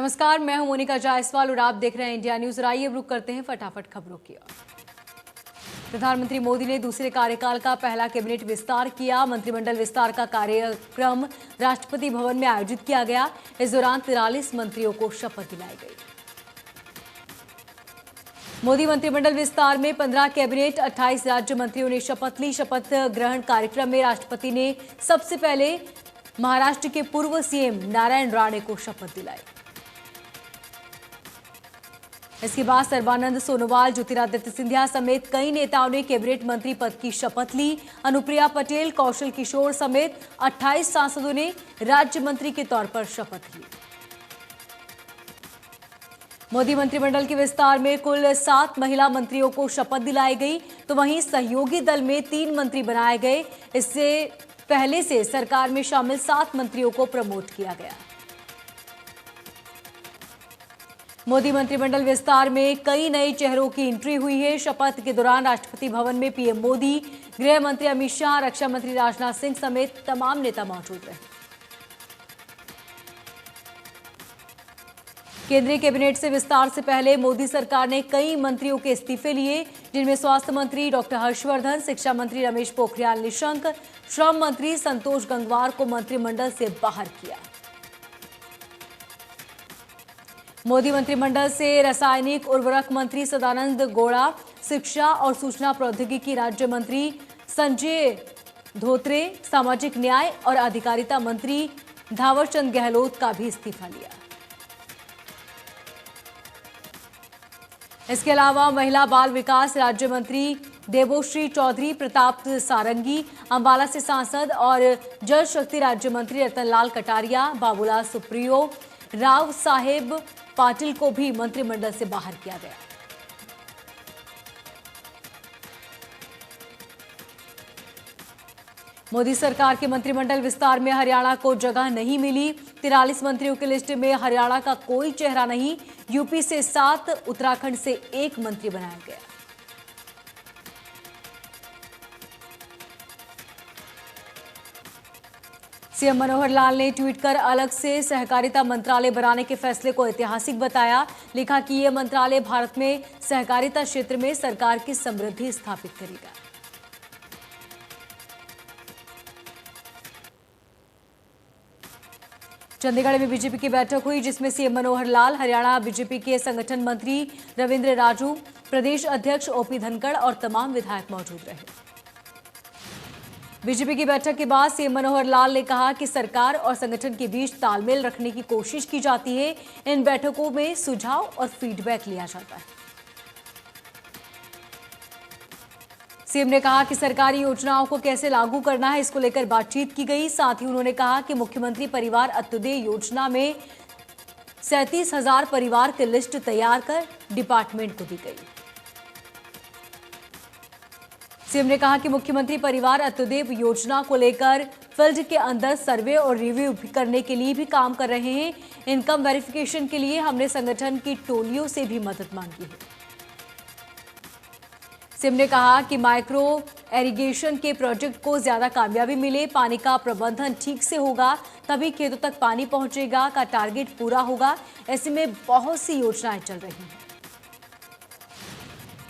नमस्कार, मैं हूं मोनिका जायसवाल और आप देख रहे हैं इंडिया न्यूज। आइए रुक करते हैं फटाफट खबरों की ओर। प्रधानमंत्री मोदी ने दूसरे कार्यकाल का पहला कैबिनेट विस्तार किया। मंत्रिमंडल विस्तार का कार्यक्रम राष्ट्रपति भवन में आयोजित किया गया। इस दौरान 43 मंत्रियों को शपथ दिलाई गई। मोदी मंत्रिमंडल विस्तार में 15 कैबिनेट 28 राज्य मंत्रियों ने शपथ ली। शपथ ग्रहण कार्यक्रम में राष्ट्रपति ने सबसे पहले महाराष्ट्र के पूर्व सीएम नारायण राणे को शपथ दिलाई। इसके बाद सर्बानंद सोनोवाल, ज्योतिरादित्य सिंधिया समेत कई नेताओं ने कैबिनेट मंत्री पद की शपथ ली। अनुप्रिया पटेल, कौशल किशोर समेत 28 सांसदों ने राज्य मंत्री के तौर पर शपथ ली। मोदी मंत्रिमंडल के विस्तार में कुल 7 महिला मंत्रियों को शपथ दिलाई गई, तो वहीं सहयोगी दल में 3 मंत्री बनाए गए। इससे पहले से सरकार में शामिल 7 मंत्रियों को प्रमोट किया गया। मोदी मंत्रिमंडल विस्तार में कई नए चेहरों की एंट्री हुई है। शपथ के दौरान राष्ट्रपति भवन में पीएम मोदी, गृह मंत्री अमित शाह, रक्षा मंत्री राजनाथ सिंह समेत तमाम नेता मौजूद रहे। केंद्रीय कैबिनेट से विस्तार से पहले मोदी सरकार ने कई मंत्रियों के इस्तीफे लिए, जिनमें स्वास्थ्य मंत्री डॉक्टर हर्षवर्धन, शिक्षा मंत्री रमेश पोखरियाल निशंक, श्रम मंत्री संतोष गंगवार को मंत्रिमंडल से बाहर किया। मोदी मंत्रिमंडल से रासायनिक उर्वरक मंत्री सदानंद गौड़ा, शिक्षा और सूचना प्रौद्योगिकी राज्य मंत्री संजय धोत्रे, सामाजिक न्याय और अधिकारिता मंत्री थावरचंद गहलोत का भी इस्तीफा लिया। इसके अलावा महिला बाल विकास राज्य मंत्री देवोश्री चौधरी, प्रताप सारंगी, अंबाला से सांसद और जल शक्ति राज्य मंत्री रतनलाल कटारिया, बाबूलाल सुप्रियो, राव साहेब पाटिल को भी मंत्रिमंडल से बाहर किया गया। मोदी सरकार के मंत्रिमंडल विस्तार में हरियाणा को जगह नहीं मिली। 43 मंत्रियों की लिस्ट में हरियाणा का कोई चेहरा नहीं। यूपी से 7, उत्तराखंड से 1 मंत्री बनाया गया। सीएम मनोहर लाल ने ट्वीट कर अलग से सहकारिता मंत्रालय बनाने के फैसले को ऐतिहासिक बताया। लिखा कि यह मंत्रालय भारत में सहकारिता क्षेत्र में सरकार की समृद्धि स्थापित करेगा। चंडीगढ़ में बीजेपी की बैठक हुई, जिसमें सीएम मनोहर लाल, हरियाणा बीजेपी के संगठन मंत्री रविंद्र राजू, प्रदेश अध्यक्ष ओपी धनखड़ और तमाम विधायक मौजूद रहे। बीजेपी की बैठक के बाद सीएम मनोहर लाल ने कहा कि सरकार और संगठन के बीच तालमेल रखने की कोशिश की जाती है। इन बैठकों में सुझाव और फीडबैक लिया जाता है। सीएम ने कहा कि सरकारी योजनाओं को कैसे लागू करना है, इसको लेकर बातचीत की गई। साथ ही उन्होंने कहा कि मुख्यमंत्री परिवार अंत्योदय योजना में 37,000 परिवार की लिस्ट तैयार कर डिपार्टमेंट को दी गई। सीएम ने कहा कि मुख्यमंत्री परिवार अंत्योदय योजना को लेकर फील्ड के अंदर सर्वे और रिव्यू करने के लिए भी काम कर रहे हैं। इनकम वेरिफिकेशन के लिए हमने संगठन की टोलियों से भी मदद मांगी है। सीएम ने कहा कि माइक्रो इरिगेशन के प्रोजेक्ट को ज्यादा कामयाबी मिले, पानी का प्रबंधन ठीक से होगा तभी खेतों तक पानी पहुंचेगा का टारगेट पूरा होगा। ऐसे में बहुत सी योजनाएं चल रही हैं।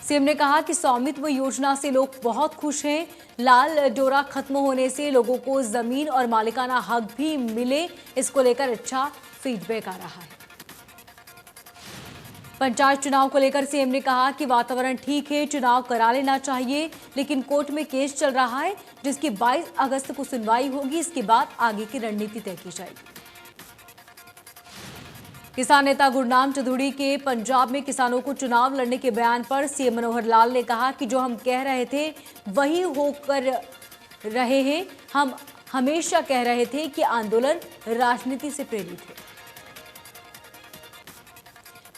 सीएम ने कहा कि स्वामित्व योजना से लोग बहुत खुश हैं। लाल डोरा खत्म होने से लोगों को जमीन और मालिकाना हक भी मिले, इसको लेकर अच्छा फीडबैक आ रहा है। पंचायत चुनाव को लेकर सीएम ने कहा कि वातावरण ठीक है, चुनाव करा लेना चाहिए, लेकिन कोर्ट में केस चल रहा है, जिसकी 22 अगस्त को सुनवाई होगी। इसके बाद आगे की रणनीति तय की जाएगी। किसान नेता गुरनाम चौधरी के पंजाब में किसानों को चुनाव लड़ने के बयान पर सीएम मनोहर लाल ने कहा कि जो हम कह रहे थे वही होकर रहे हैं। हम हमेशा कह रहे थे कि आंदोलन राजनीति से प्रेरित है।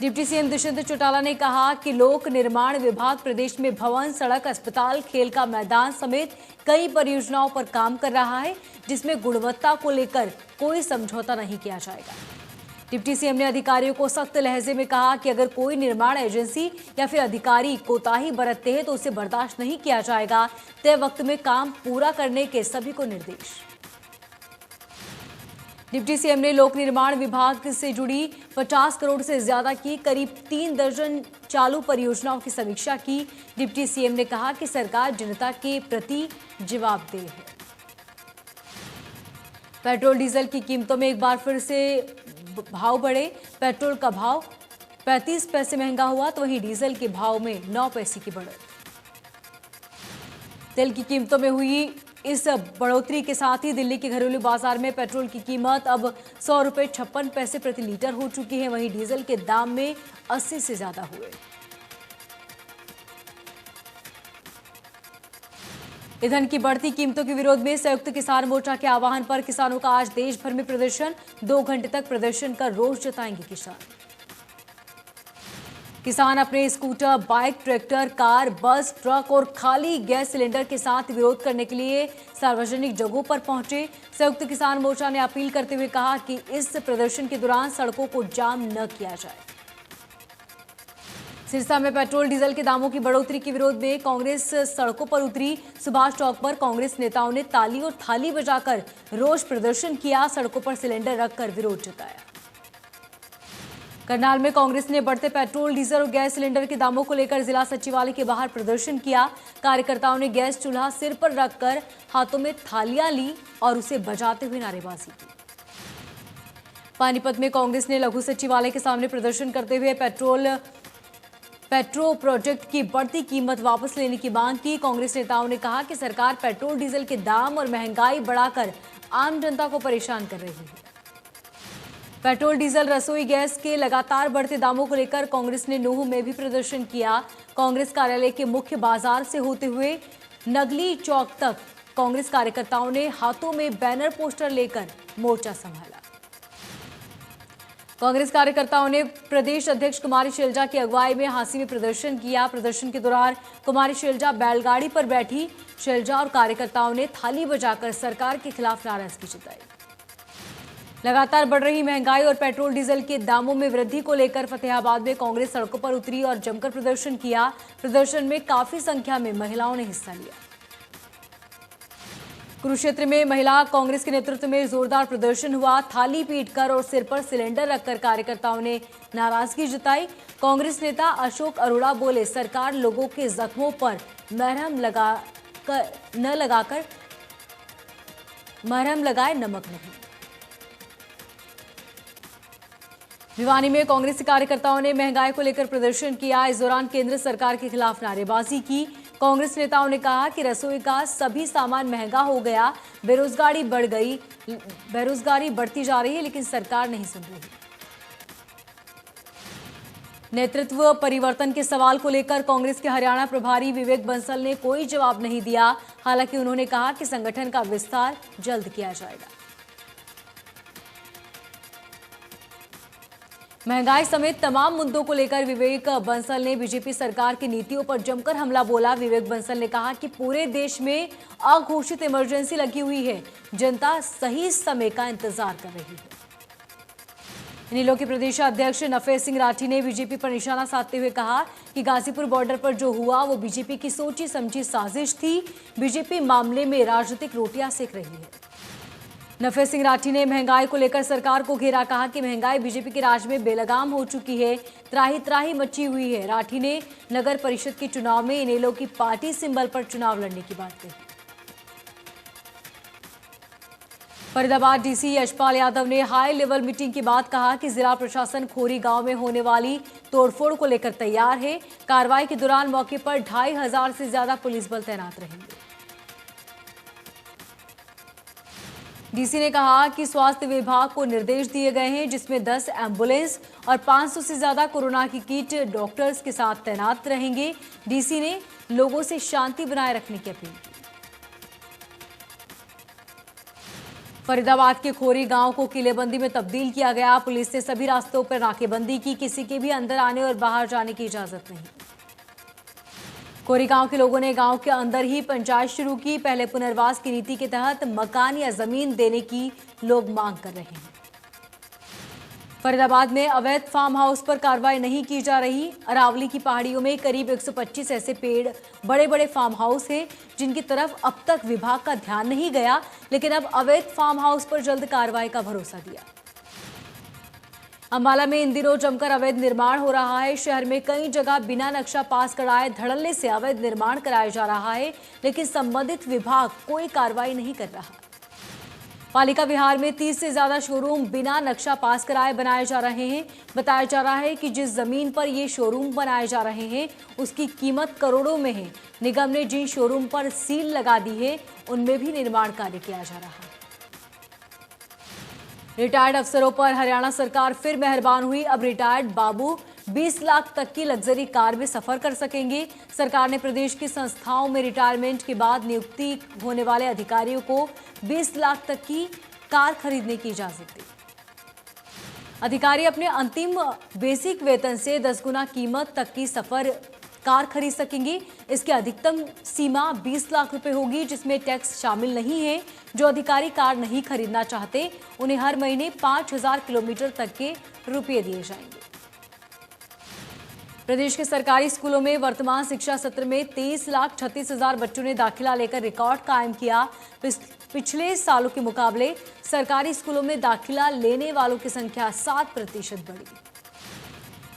डिप्टी सीएम दुष्यंत चौटाला ने कहा कि लोक निर्माण विभाग प्रदेश में भवन, सड़क, अस्पताल, खेल का मैदान समेत कई परियोजनाओं पर काम कर रहा है, जिसमें गुणवत्ता को लेकर कोई समझौता नहीं किया जाएगा। डिप्टी सीएम ने अधिकारियों को सख्त लहजे में कहा कि अगर कोई निर्माण एजेंसी या फिर अधिकारी कोताही बरतते हैं तो उसे बर्दाश्त नहीं किया जाएगा। तय वक्त में काम पूरा करने के सभी को निर्देश। डिप्टी सीएम ने लोक निर्माण विभाग से जुड़ी 50 करोड़ से ज्यादा की करीब 3 दर्जन चालू परियोजनाओं की समीक्षा की। डिप्टी सीएम ने कहा कि सरकार जनता के प्रति जवाबदेह है। पेट्रोल डीजल की कीमतों में एक बार फिर से भाव बढ़े। पेट्रोल का भाव 35 पैसे महंगा हुआ तो वहीं डीजल के भाव में 9 पैसे की बढ़त। तेल की कीमतों में हुई इस बढ़ोतरी के साथ ही दिल्ली के घरेलू बाजार में पेट्रोल की कीमत अब 100 रुपये 56 पैसे प्रति लीटर हो चुकी है। वहीं डीजल के दाम में 80 से ज्यादा हुए। ईंधन की बढ़ती कीमतों के विरोध में संयुक्त किसान मोर्चा के आह्वान पर किसानों का आज देश भर में प्रदर्शन। 2 घंटे तक प्रदर्शन कर रोष जताएंगे किसान अपने स्कूटर, बाइक, ट्रैक्टर, कार, बस, ट्रक और खाली गैस सिलेंडर के साथ विरोध करने के लिए सार्वजनिक जगहों पर पहुंचे। संयुक्त किसान मोर्चा ने अपील करते हुए कहा कि इस प्रदर्शन के दौरान सड़कों को जाम न किया जाए। सिरसा में पेट्रोल डीजल के दामों की बढ़ोतरी के विरोध में कांग्रेस सड़कों पर उतरी। सुभाष चौक पर कांग्रेस नेताओं ने ताली और थाली बजाकर रोष प्रदर्शन किया। सड़कों पर सिलेंडर रखकर विरोध जताया। करनाल में कांग्रेस ने बढ़ते पेट्रोल, डीजल और गैस सिलेंडर के दामों को लेकर जिला सचिवालय के बाहर प्रदर्शन किया। कार्यकर्ताओं ने गैस चूल्हा सिर पर रखकर हाथों में थालियां ली और उसे बजाते हुए नारेबाजी की। पानीपत में कांग्रेस ने लघु सचिवालय के सामने प्रदर्शन करते हुए पेट्रो प्रोजेक्ट की बढ़ती कीमत वापस लेने की मांग की। कांग्रेस नेताओं ने कहा कि सरकार पेट्रोल डीजल के दाम और महंगाई बढ़ाकर आम जनता को परेशान कर रही है। पेट्रोल, डीजल, रसोई गैस के लगातार बढ़ते दामों को लेकर कांग्रेस ने नूंह में भी प्रदर्शन किया। कांग्रेस कार्यालय के मुख्य बाजार से होते हुए नगली चौक तक कांग्रेस कार्यकर्ताओं ने हाथों में बैनर, पोस्टर लेकर मोर्चा संभाला। कांग्रेस कार्यकर्ताओं ने प्रदेश अध्यक्ष कुमारी शैलजा की अगुवाई में हांसी में प्रदर्शन किया। प्रदर्शन के दौरान कुमारी शैलजा बैलगाड़ी पर बैठी। शैलजा और कार्यकर्ताओं ने थाली बजाकर सरकार के खिलाफ नाराजगी जताई। लगातार बढ़ रही महंगाई और पेट्रोल डीजल के दामों में वृद्धि को लेकर फतेहाबाद में कांग्रेस सड़कों पर उतरी और जमकर प्रदर्शन किया। प्रदर्शन में काफी संख्या में महिलाओं ने हिस्सा लिया। कुरुक्षेत्र में महिला कांग्रेस के नेतृत्व में जोरदार प्रदर्शन हुआ। थाली पीटकर और सिर पर सिलेंडर रखकर कार्यकर्ताओं ने नाराजगी जताई। कांग्रेस नेता अशोक अरोड़ा बोले, सरकार लोगों के जख्मों पर मरहम लगाए, नमक नहीं। भिवानी में कांग्रेस कार्यकर्ताओं ने महंगाई को लेकर प्रदर्शन किया। इस दौरान केंद्र सरकार के खिलाफ नारेबाजी की। कांग्रेस नेताओं ने कहा कि रसोई का सभी सामान महंगा हो गया, बेरोजगारी बढ़ती जा रही है, लेकिन सरकार नहीं सुन रही। नेतृत्व परिवर्तन के सवाल को लेकर कांग्रेस के हरियाणा प्रभारी विवेक बंसल ने कोई जवाब नहीं दिया। हालांकि उन्होंने कहा कि संगठन का विस्तार जल्द किया जाएगा। महंगाई समेत तमाम मुद्दों को लेकर विवेक बंसल ने बीजेपी सरकार की नीतियों पर जमकर हमला बोला। विवेक बंसल ने कहा कि पूरे देश में अघोषित इमरजेंसी लगी हुई है, जनता सही समय का इंतजार कर रही है। इनेलो के प्रदेश अध्यक्ष नफे सिंह राठी ने बीजेपी पर निशाना साधते हुए कहा कि गाजीपुर बॉर्डर पर जो हुआ वो बीजेपी की सोची समझी साजिश थी। बीजेपी मामले में राजनीतिक रोटियां सेक रही है। नफे सिंह राठी ने महंगाई को लेकर सरकार को घेरा। कहा कि महंगाई बीजेपी के राज में बेलगाम हो चुकी है, त्राही त्राही मची हुई है। राठी ने नगर परिषद के चुनाव में इनेलो की पार्टी सिंबल पर चुनाव लड़ने की बात कही। फरीदाबाद डीसी यशपाल यादव ने हाई लेवल मीटिंग के बाद कहा कि जिला प्रशासन खोरी गांव में होने वाली तोड़फोड़ को लेकर तैयार है। कार्रवाई के दौरान मौके पर 2500 से ज्यादा पुलिस बल तैनात रहेंगे। डीसी ने कहा कि स्वास्थ्य विभाग को निर्देश दिए गए हैं, जिसमें 10 एम्बुलेंस और 500 से ज्यादा कोरोना की किट डॉक्टर्स के साथ तैनात रहेंगे। डीसी ने लोगों से शांति बनाए रखने की अपील की। फरीदाबाद के खोरी गांव को किलेबंदी में तब्दील किया गया। पुलिस ने सभी रास्तों पर नाकेबंदी की, किसी के भी अंदर आने और बाहर जाने की इजाजत नहीं। खोरी गांव के लोगों ने गांव के अंदर ही पंचायत शुरू की। पहले पुनर्वास की नीति के तहत मकान या जमीन देने की लोग मांग कर रहे हैं। फरीदाबाद में अवैध फार्म हाउस पर कार्रवाई नहीं की जा रही। अरावली की पहाड़ियों में करीब 125 ऐसे बड़े बड़े फार्म हाउस हैं जिनकी तरफ अब तक विभाग का ध्यान नहीं गया, लेकिन अब अवैध फार्म हाउस पर जल्द कार्रवाई का भरोसा दिया। अंबाला में इन दिनों जमकर अवैध निर्माण हो रहा है। शहर में कई जगह बिना नक्शा पास कराए धड़ल्ले से अवैध निर्माण कराया जा रहा है, लेकिन संबंधित विभाग कोई कार्रवाई नहीं कर रहा। पालिका विहार में 30 से ज्यादा शोरूम बिना नक्शा पास कराए बनाए जा रहे हैं। बताया जा रहा है कि जिस जमीन पर ये शोरूम बनाए जा रहे हैं उसकी कीमत करोड़ों में है। निगम ने जिन शोरूम पर सील लगा दी है उनमें भी निर्माण कार्य किया जा रहा है। रिटायर्ड अफसरों पर हरियाणा सरकार फिर मेहरबान हुई। अब रिटायर्ड बाबू 20 लाख तक की लग्जरी कार में सफर कर सकेंगे। सरकार ने प्रदेश की संस्थाओं में रिटायरमेंट के बाद नियुक्ति होने वाले अधिकारियों को 20 लाख तक की कार खरीदने की इजाजत दी। अधिकारी अपने अंतिम बेसिक वेतन से 10 गुना कीमत तक की सफर कार खरीद सकेंगे। इसकी अधिकतम सीमा 20 लाख रुपए होगी, जिसमें टैक्स शामिल नहीं है। जो अधिकारी कार नहीं खरीदना चाहते उन्हें हर महीने 5000 किलोमीटर तक के रुपये दिए जाएंगे। प्रदेश के सरकारी स्कूलों में वर्तमान शिक्षा सत्र में 23,36,000 बच्चों ने दाखिला लेकर रिकॉर्ड कायम किया। पिछले सालों के मुकाबले सरकारी स्कूलों में दाखिला लेने वालों की संख्या 7% बढ़ी।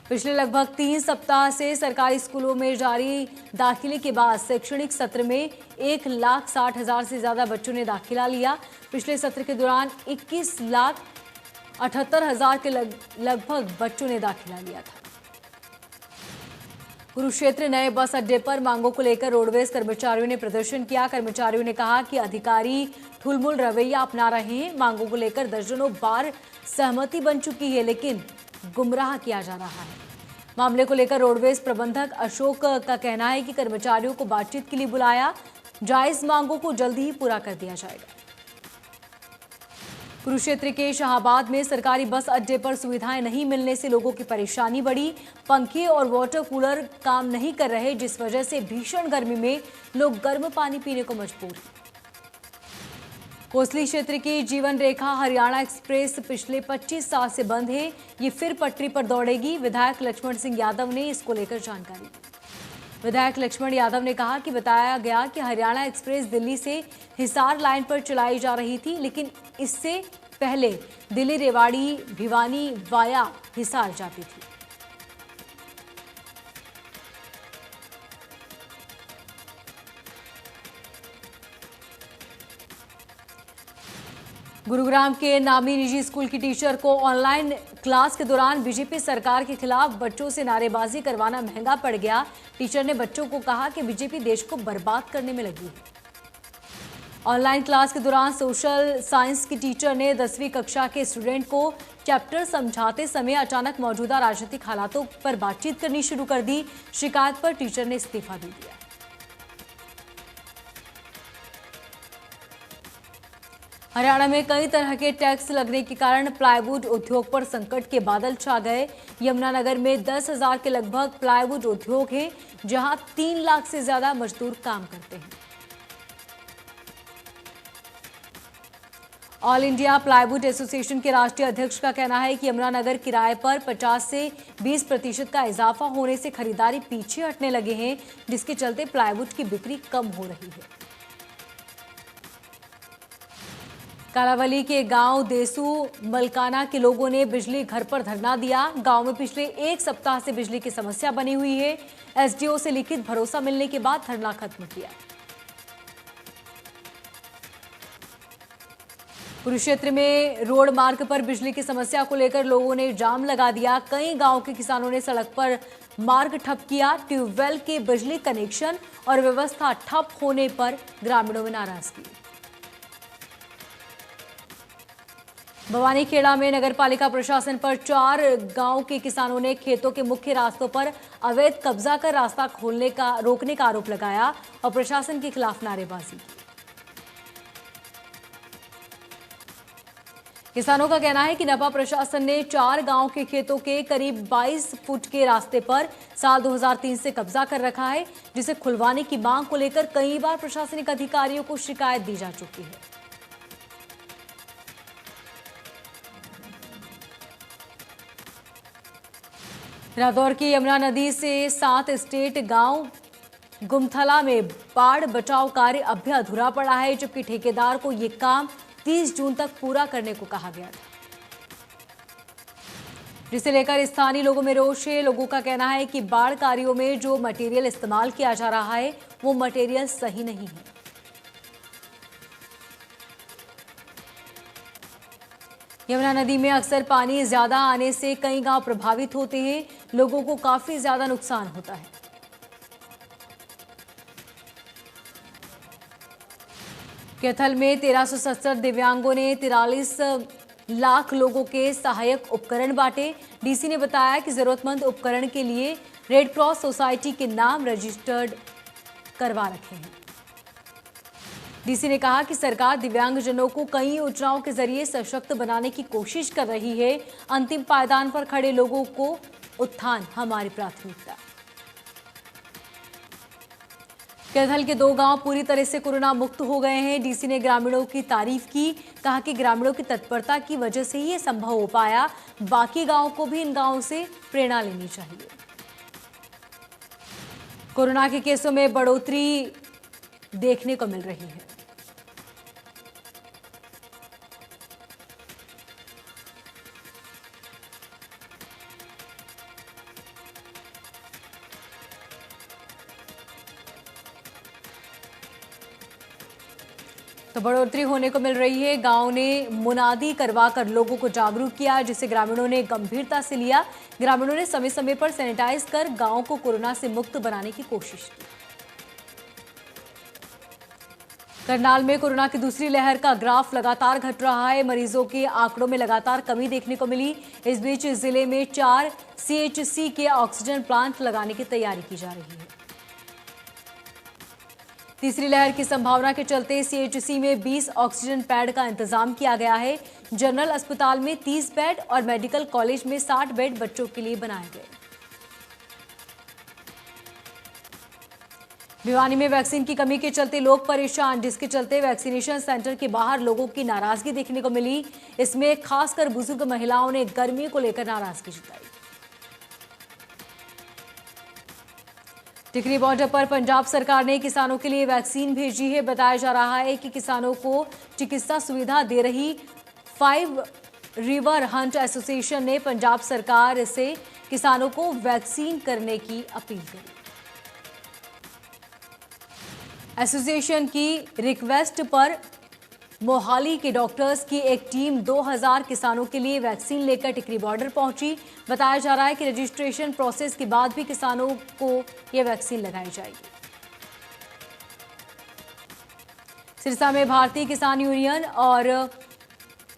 पिछले लगभग 3 सप्ताह से सरकारी स्कूलों में जारी दाखिले के बाद शैक्षणिक सत्र में 1,60,000 से ज्यादा बच्चों ने दाखिला लिया। पिछले सत्र के दौरान 21,78,000 के लगभग बच्चों ने दाखिला लिया था। कुरुक्षेत्र नए बस अड्डे पर मांगों को लेकर रोडवेज कर्मचारियों ने प्रदर्शन किया। कर्मचारियों ने कहा कि अधिकारी ठुलमुल रवैया अपना रहे हैं। मांगों को लेकर दर्जनों बार सहमति बन चुकी है, लेकिन गुमराह किया जा रहा है। मामले को लेकर रोडवेज प्रबंधक अशोक का कहना है कि कर्मचारियों को बातचीत के लिए बुलाया, जायज मांगों को जल्द ही पूरा कर दिया जाएगा। कुरुक्षेत्र के शाहबाद में सरकारी बस अड्डे पर सुविधाएं नहीं मिलने से लोगों की परेशानी बढ़ी। पंखे और वाटर कूलर काम नहीं कर रहे, जिस वजह से भीषण गर्मी में लोग गर्म पानी पीने को मजबूर हैं। कोसली क्षेत्र की जीवन रेखा हरियाणा एक्सप्रेस पिछले 25 साल से बंद है। ये फिर पटरी पर दौड़ेगी। विधायक लक्ष्मण सिंह यादव ने इसको लेकर जानकारी दी। विधायक लक्ष्मण यादव ने कहा कि बताया गया कि हरियाणा एक्सप्रेस दिल्ली से हिसार लाइन पर चलाई जा रही थी, लेकिन इससे पहले दिल्ली रेवाड़ी भिवानी वाया हिसार जाती थी। गुरुग्राम के नामी निजी स्कूल की टीचर को ऑनलाइन क्लास के दौरान बीजेपी सरकार के खिलाफ बच्चों से नारेबाजी करवाना महंगा पड़ गया। टीचर ने बच्चों को कहा कि बीजेपी देश को बर्बाद करने में लगी है। ऑनलाइन क्लास के दौरान सोशल साइंस की टीचर ने 10वीं कक्षा के स्टूडेंट को चैप्टर समझाते समय अचानक मौजूदा राजनीतिक हालातों पर बातचीत करनी शुरू कर दी। शिकायत पर टीचर ने इस्तीफा दे दिया। हरियाणा में कई तरह के टैक्स लगने के कारण प्लाईवुड उद्योग पर संकट के बादल छा गए। यमुनानगर में 10,000 के लगभग प्लाईवुड उद्योग है, जहां 3 लाख से ज्यादा मजदूर काम करते हैं। ऑल इंडिया प्लाईवुड एसोसिएशन के राष्ट्रीय अध्यक्ष का कहना है कि यमुनानगर किराए पर 50 से 20% का इजाफा होने से खरीदारी पीछे हटने लगे हैं, जिसके चलते प्लाईवुड की बिक्री कम हो रही है। कालावली के गांव देसू मलकाना के लोगों ने बिजली घर पर धरना दिया। गांव में पिछले 1 सप्ताह से बिजली की समस्या बनी हुई है। एसडीओ से लिखित भरोसा मिलने के बाद धरना खत्म किया। कुरुक्षेत्र में रोड मार्ग पर बिजली की समस्या को लेकर लोगों ने जाम लगा दिया। कई गांव के किसानों ने सड़क पर मार्ग ठप किया। ट्यूबवेल के बिजली कनेक्शन और व्यवस्था ठप होने पर ग्रामीणों में नाराजगी। भवानीखेड़ा में नगरपालिका प्रशासन पर 4 गांव के किसानों ने खेतों के मुख्य रास्तों पर अवैध कब्जा कर रास्ता रोकने का आरोप लगाया और प्रशासन के खिलाफ नारेबाजी की। किसानों का कहना है कि नपा प्रशासन ने 4 गांव के खेतों के करीब 22 फुट के रास्ते पर साल 2003 से कब्जा कर रखा है, जिसे खुलवाने की मांग को लेकर कई बार प्रशासनिक अधिकारियों को शिकायत दी जा चुकी है। रादौर की यमुना नदी से 7 स्टेट गांव गुमथला में बाढ़ बचाव कार्य अब भी अधूरा पड़ा है, जबकि ठेकेदार को यह काम 30 जून तक पूरा करने को कहा गया था, जिसे लेकर स्थानीय लोगों में रोष है। लोगों का कहना है कि बाढ़ कार्यों में जो मटेरियल इस्तेमाल किया जा रहा है वो मटेरियल सही नहीं है। यमुना नदी में अक्सर पानी ज्यादा आने से कई गांव प्रभावित होते हैं, लोगों को काफी ज्यादा नुकसान होता है। कैथल में 1370 दिव्यांगों ने 43 लाख लोगों के सहायक उपकरण बांटे। डीसी ने बताया कि जरूरतमंद उपकरण के लिए रेड क्रॉस सोसाइटी के नाम रजिस्टर्ड करवा रखे हैं। डीसी ने कहा कि सरकार दिव्यांगजनों को कई योजनाओं के जरिए सशक्त बनाने की कोशिश कर रही है। अंतिम पायदान पर खड़े लोगों को उत्थान हमारी प्राथमिकता। कैथल के 2 गांव पूरी तरह से कोरोना मुक्त हो गए हैं। डीसी ने ग्रामीणों की तारीफ की, कहा कि ग्रामीणों की तत्परता की वजह से ही ये संभव हो पाया। बाकी गांवों को भी इन गांवों से प्रेरणा लेनी चाहिए। कोरोना के केसों में बढ़ोतरी देखने को मिल रही है। तो बढ़ोतरी होने को मिल रही है। गांव ने मुनादी करवाकर लोगों को जागरूक किया, जिसे ग्रामीणों ने गंभीरता से लिया। ग्रामीणों ने समय समय पर सैनिटाइज कर गांव को कोरोना से मुक्त बनाने की कोशिश की। करनाल में कोरोना की दूसरी लहर का ग्राफ लगातार घट रहा है। मरीजों के आंकड़ों में लगातार कमी देखने को मिली। इस बीच जिले में 4 सीएचसी के ऑक्सीजन प्लांट लगाने की तैयारी की जा रही है। तीसरी लहर की संभावना के चलते सीएचसी में 20 ऑक्सीजन पैड का इंतजाम किया गया है। जनरल अस्पताल में 30 बेड और मेडिकल कॉलेज में 60 बेड बच्चों के लिए बनाए गए। भिवानी में वैक्सीन की कमी के चलते लोग परेशान, जिसके चलते वैक्सीनेशन सेंटर के बाहर लोगों की नाराजगी देखने को मिली। इसमें खासकर बुजुर्ग महिलाओं ने गर्मी को लेकर नाराजगी जताई। टिकरी बॉर्डर पर पंजाब सरकार ने किसानों के लिए वैक्सीन भेजी है। बताया जा रहा है कि किसानों को चिकित्सा सुविधा दे रही 5 रिवर हंट एसोसिएशन ने पंजाब सरकार से किसानों को वैक्सीन करने की अपील की। एसोसिएशन की रिक्वेस्ट पर मोहाली के डॉक्टर्स की एक टीम 2000 किसानों के लिए वैक्सीन लेकर टिकरी बॉर्डर पहुंची। बताया जा रहा है कि रजिस्ट्रेशन प्रोसेस के बाद भी किसानों को यह वैक्सीन लगाई जाएगी। सिरसा में भारतीय किसान यूनियन और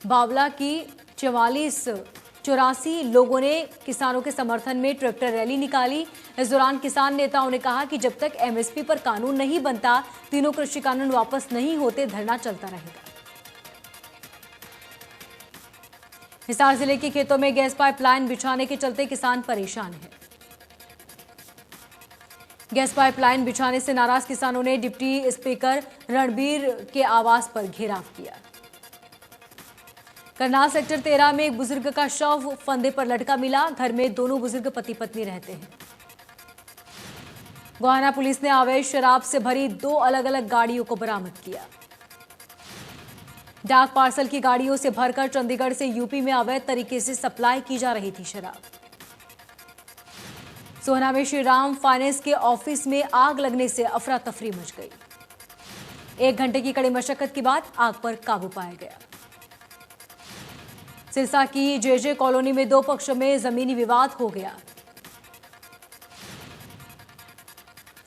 बावला की 84 लोगों ने किसानों के समर्थन में ट्रैक्टर रैली निकाली। इस दौरान किसान नेताओं ने कहा कि जब तक एमएसपी पर कानून नहीं बनता, तीनों कृषि कानून वापस नहीं होते, धरना चलता रहेगा। हिसार जिले के खेतों में गैस पाइपलाइन बिछाने के चलते किसान परेशान हैं। गैस पाइपलाइन बिछाने से नाराज किसानों ने डिप्टी स्पीकर रणबीर के आवास पर घेराव किया। करनाल सेक्टर 13 में एक बुजुर्ग का शव फंदे पर लटका मिला। घर में दोनों बुजुर्ग पति पत्नी रहते हैं। गोहाना पुलिस ने अवैध शराब से भरी 2 अलग अलग गाड़ियों को बरामद किया। डाक पार्सल की गाड़ियों से भरकर चंडीगढ़ से यूपी में अवैध तरीके से सप्लाई की जा रही थी शराब। सोहना में श्री राम फाइनेंस के ऑफिस में आग लगने से अफरा तफरी मच गई। 1 घंटे की कड़ी मशक्कत के बाद आग पर काबू पाया गया। सिरसा की जेजे कॉलोनी में 2 पक्षों में जमीनी विवाद हो गया।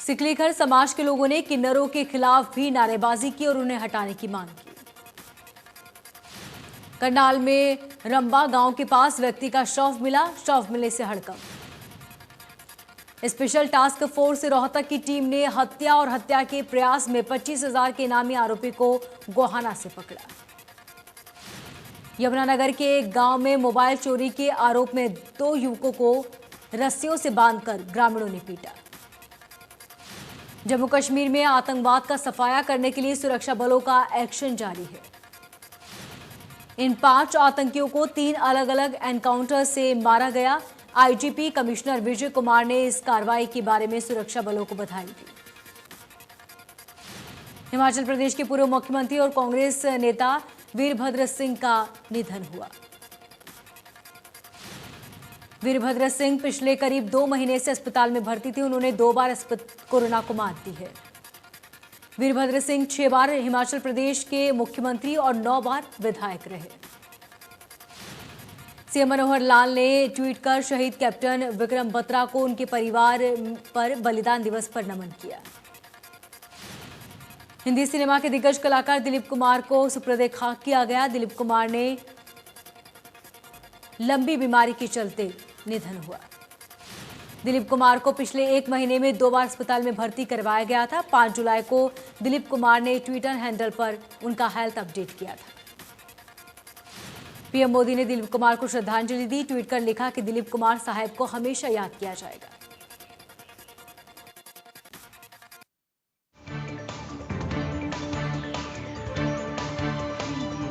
सिकलीखर समाज के लोगों ने किन्नरों के खिलाफ भी नारेबाजी की और उन्हें हटाने की मांग की। करनाल में रंबा गांव के पास व्यक्ति का शव मिला। शव मिलने से हड़कंप। स्पेशल टास्क फोर्स रोहतक की टीम ने हत्या और हत्या के प्रयास में 25,000 के इनामी आरोपी को गोहाना से पकड़ा। यमुनानगर के एक गांव में मोबाइल चोरी के आरोप में 2 युवकों को रस्सियों से बांधकर ग्रामीणों ने पीटा। जम्मू कश्मीर में आतंकवाद का सफाया करने के लिए सुरक्षा बलों का एक्शन जारी है। इन 5 आतंकियों को 3 अलग अलग एनकाउंटर से मारा गया। आईजीपी कमिश्नर विजय कुमार ने इस कार्रवाई के बारे में सुरक्षा बलों को बधाई दी। हिमाचल प्रदेश के पूर्व मुख्यमंत्री और कांग्रेस नेता वीरभद्र सिंह का निधन हुआ। वीरभद्र सिंह पिछले करीब 2 महीने से अस्पताल में भर्ती थे। उन्होंने 2 बार कोरोना को मात दी है। वीरभद्र सिंह 6 बार हिमाचल प्रदेश के मुख्यमंत्री और 9 बार विधायक रहे। सीएम मनोहर लाल ने ट्वीट कर शहीद कैप्टन विक्रम बत्रा को उनके परिवार पर बलिदान दिवस पर नमन किया। हिंदी सिनेमा के दिग्गज कलाकार दिलीप कुमार को सुपुर्द खाक किया गया। दिलीप कुमार ने लंबी बीमारी के चलते निधन हुआ। दिलीप कुमार को पिछले 1 महीने में 2 बार अस्पताल में भर्ती करवाया गया था। 5 जुलाई को दिलीप कुमार ने ट्विटर हैंडल पर उनका हेल्थ अपडेट किया था। पीएम मोदी ने दिलीप कुमार को श्रद्धांजलि दी। ट्वीट कर लिखा कि दिलीप कुमार साहब को हमेशा याद किया जाएगा।